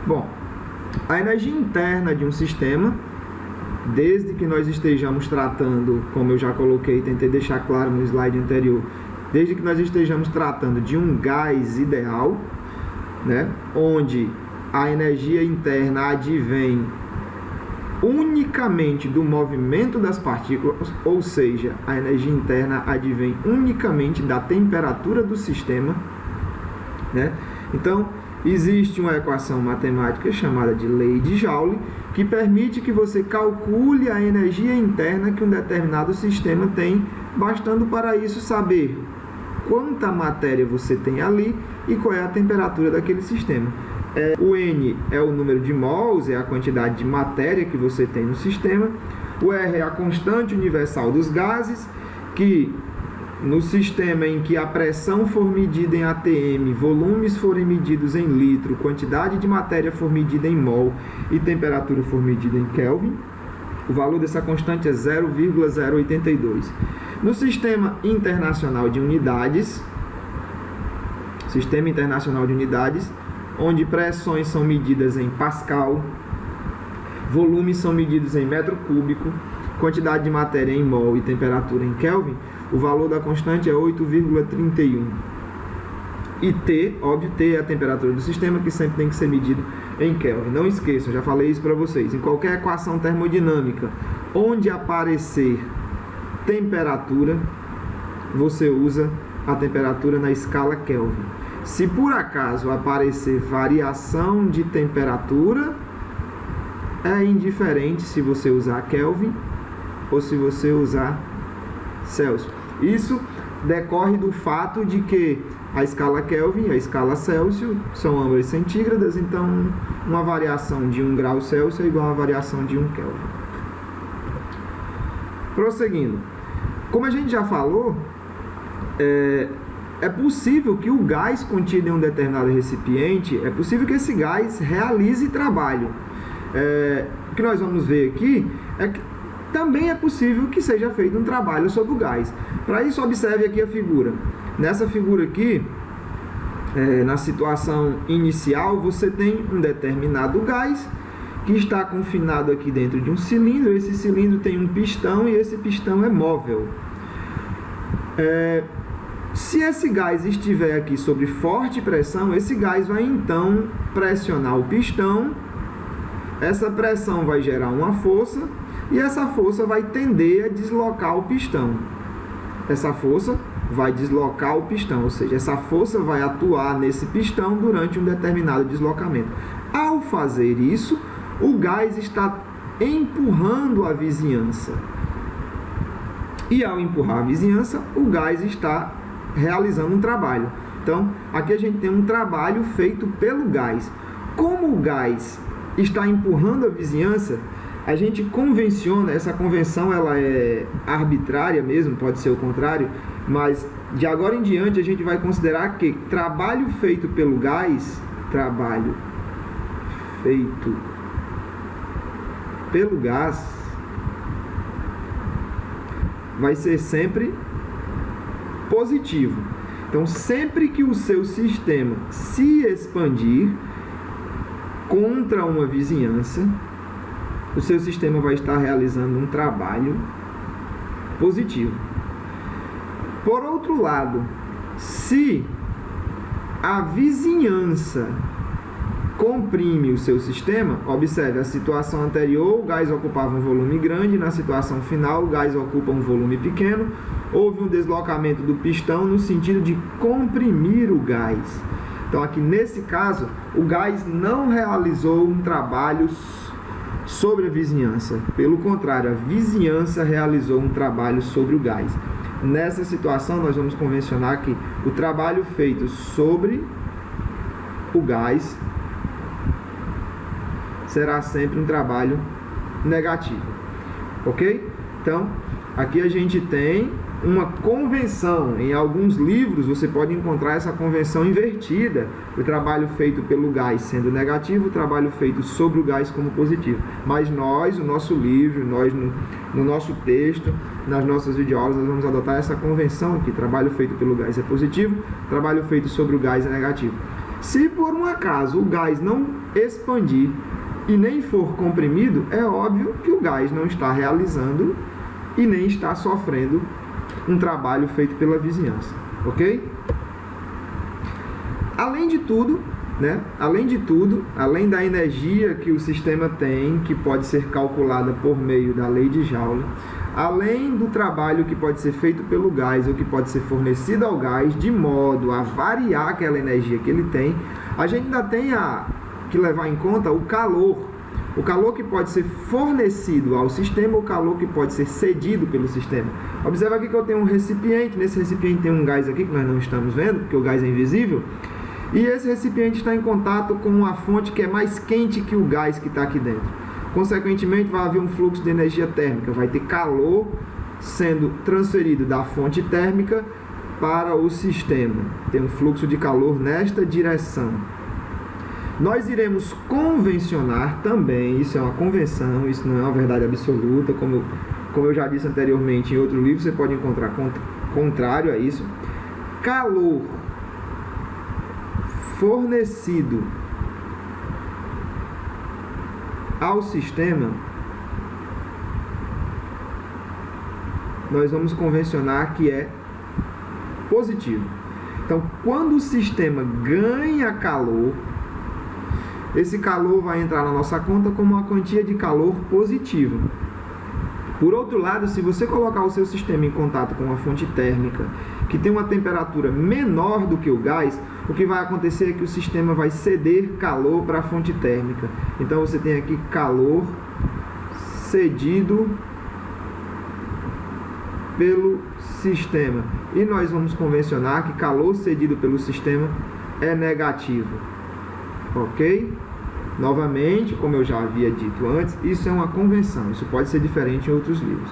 Bom, a energia interna de um sistema, desde que nós estejamos tratando, como eu já coloquei, tentei deixar claro no slide anterior, desde que nós estejamos tratando de um gás ideal, né, onde a energia interna advém unicamente do movimento das partículas, ou seja, a energia interna advém unicamente da temperatura do sistema, né? Então, existe uma equação matemática chamada de lei de Joule, que permite que você calcule a energia interna que um determinado sistema tem, bastando para isso saber quanta matéria você tem ali e qual é a temperatura daquele sistema. O N é o número de mols, é a quantidade de matéria que você tem no sistema. O R é a constante universal dos gases, que no sistema em que a pressão for medida em atm, volumes forem medidos em litro, quantidade de matéria for medida em mol e temperatura for medida em Kelvin, o valor dessa constante é 0,082. No Sistema Internacional de Unidades, onde pressões são medidas em Pascal, volumes são medidos em metro cúbico, quantidade de matéria em mol e temperatura em Kelvin, o valor da constante é 8,31. E T, óbvio, T é a temperatura do sistema, que sempre tem que ser medido em Kelvin. Não esqueçam, já falei isso para vocês. Em qualquer equação termodinâmica onde aparecer temperatura, você usa a temperatura na escala Kelvin. Se por acaso aparecer variação de temperatura, é indiferente se você usar Kelvin ou se você usar Celsius. Isso decorre do fato de que a escala Kelvin e a escala Celsius são ambas centígradas, então uma variação de 1 grau Celsius é igual a uma variação de 1 Kelvin. Prosseguindo, como a gente já falou, é possível que o gás contido em um determinado recipiente, é possível que esse gás realize trabalho. O que nós vamos ver aqui é que também é possível que seja feito um trabalho sobre o gás. Para isso, observe aqui a figura. Nessa figura aqui, na situação inicial, você tem um determinado gás que está confinado aqui dentro de um cilindro. Esse cilindro tem um pistão e esse pistão é móvel. Se esse gás estiver aqui sob forte pressão, esse gás vai então pressionar o pistão. Essa pressão vai gerar uma força e essa força vai tender a deslocar o pistão. Essa força vai deslocar o pistão, ou seja, essa força vai atuar nesse pistão durante um determinado deslocamento. Ao fazer isso, o gás está empurrando a vizinhança. E ao empurrar a vizinhança, o gás está realizando um trabalho. Então, aqui a gente tem um trabalho feito pelo gás. Como o gás está empurrando a vizinhança, a gente convenciona, essa convenção ela é arbitrária mesmo, pode ser o contrário, mas de agora em diante a gente vai considerar que trabalho feito pelo gás, vai ser sempre positivo. Então, sempre que o seu sistema se expandir contra uma vizinhança, o seu sistema vai estar realizando um trabalho positivo. Por outro lado, se a vizinhança comprime o seu sistema, observe a situação anterior, o gás ocupava um volume grande, na situação final o gás ocupa um volume pequeno, houve um deslocamento do pistão no sentido de comprimir o gás. Então aqui nesse caso, o gás não realizou um trabalho sobre a vizinhança, pelo contrário, a vizinhança realizou um trabalho sobre o gás. Nessa situação nós vamos convencionar que o trabalho feito sobre o gás será sempre um trabalho negativo, ok? Então, aqui a gente tem uma convenção. Em alguns livros você pode encontrar essa convenção invertida, o trabalho feito pelo gás sendo negativo, o trabalho feito sobre o gás como positivo. Mas nós, o nosso livro, nós no nosso texto, nas nossas videoaulas, nós vamos adotar essa convenção aqui: trabalho feito pelo gás é positivo, trabalho feito sobre o gás é negativo. Se por um acaso o gás não expandir e nem for comprimido, é óbvio que o gás não está realizando e nem está sofrendo um trabalho feito pela vizinhança, ok? Além de tudo, além da energia que o sistema tem, que pode ser calculada por meio da lei de Joule, além do trabalho que pode ser feito pelo gás ou que pode ser fornecido ao gás, de modo a variar aquela energia que ele tem, a gente ainda tem que levar em conta o calor que pode ser fornecido ao sistema, o calor que pode ser cedido pelo sistema. Observa aqui que eu tenho um recipiente, nesse recipiente tem um gás aqui que nós não estamos vendo, porque o gás é invisível, e esse recipiente está em contato com uma fonte que é mais quente que o gás que está aqui dentro. Consequentemente, vai haver um fluxo de energia térmica, vai ter calor sendo transferido da fonte térmica para o sistema. Tem um fluxo de calor nesta direção. Nós iremos convencionar também, isso é uma convenção, isso não é uma verdade absoluta, como eu já disse anteriormente em outro livro, você pode encontrar contrário a isso. Calor fornecido ao sistema, nós vamos convencionar que é positivo. Então, quando o sistema ganha calor, esse calor vai entrar na nossa conta como uma quantia de calor positiva. Por outro lado, se você colocar o seu sistema em contato com uma fonte térmica que tem uma temperatura menor do que o gás, o que vai acontecer é que o sistema vai ceder calor para a fonte térmica. Então você tem aqui calor cedido pelo sistema. E nós vamos convencionar que calor cedido pelo sistema é negativo. Ok? Novamente, como eu já havia dito antes, isso é uma convenção. Isso pode ser diferente em outros livros.